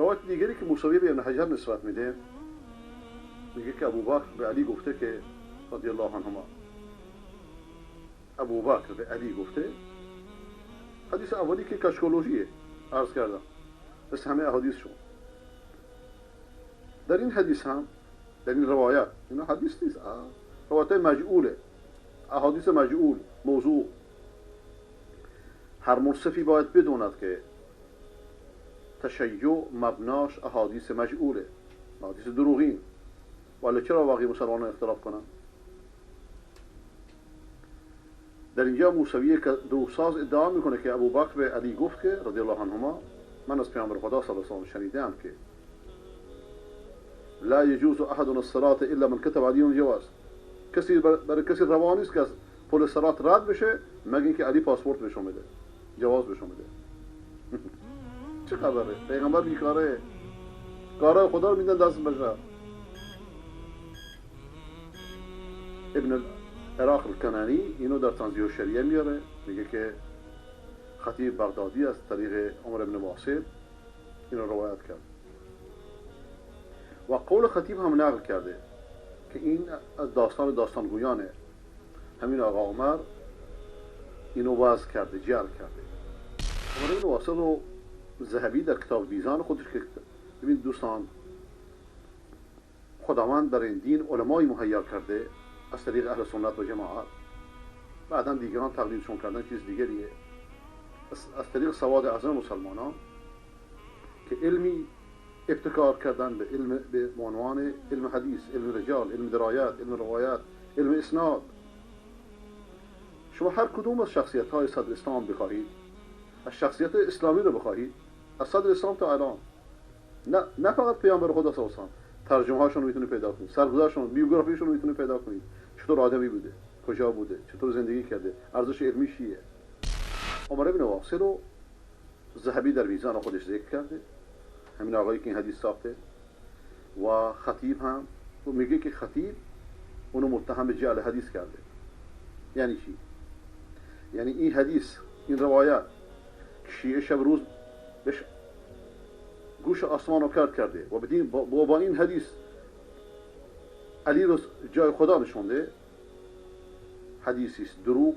روایت دیگری که موسوی به ابن حجر نسبت میده میگه که ابوبکر به علی گفته که رضی الله عنهما، ابوبکر به علی گفته، حدیث اولی که کشکولوژیه عرض کردم مثل همه احادیث شون. در این حدیث هم، در این روایت، اینا حدیث نیست، روایت مجعوله، احادیث مجعول، موضوع. هر منصفی باید بدوند که تشیع مبناش احادیث مجعوله، احادیث دروغین. ولی چرا واقعی مسلمانان اختلاف کنن؟ در اینجا موسوی که دروغساز ادعا میکنه که ابوبکر به علی گفت که رضی الله عنهما، من از پیامبر خدا صلی الله علیه و آله شنیدم که لا یجوز احد الصلاة الا من كتب علی الجواز. کسی برای کسی روا نیست که از پل صلات رد بشه مگر اینکه علی پاسپورت بهشون بده، جواز بهشون بده. چه خبره؟ پیغمبر بیکاره، کارای خدا رو میدن دست بشر. ابن عراق الکنانی اینو در تنزیه الشریعه میاره، میگه که خطیب بغدادی از طریق عمر ابن واصل اینو روایت کرد و قول خطیب هم نقل کرده که این داستانگویانه. همین آقا عمر اینو وضع کرده، جعل کرده. عمر ابن واصل رو ذهبی در کتاب بیزان خودش که ببین دوستان، خداوند در این دین علمای مهیا کرده از طریق اهل سنت و جماعت، بعدا دیگران تقلیدشون کردن چیز دیگریه، از طریق سواد اعظم مسلمانان که علمی ابتکار کردن به علم به عنوان علم حدیث، علم رجال، علم درایات، علم روایات، علم اسناد. شما هر کدوم از شخصیت های صدر اسلام بخواهید، از شخصیت اسلامی رو بخواهید، از صدر اسلام تا الان، نه فقط پیامبر خدا صلی الله علیه و آله، ترجمه هاشون رو میتونید پیدا کنید، سرگذشتشون، بیوگرافیشون رو میتونید پیدا کنید، چطور آدمی بوده، کجا بوده، چطور زندگی کرده، ارزش علمی چیه. عمر ابن واصل رو ذهبی در میزان خودش ذکر کرده، همین آقایی که این حدیث ساخته. و خطیب هم میگه که خطیب اونو متهم به جعل حدیث کرده. یعنی چی؟ یعنی این حدیث، این روایت شیعه شب روز بهش گوش آسمان رو کرد کرده و با این حدیث علی رو جای خدا نشونده. حدیثی است دروغ،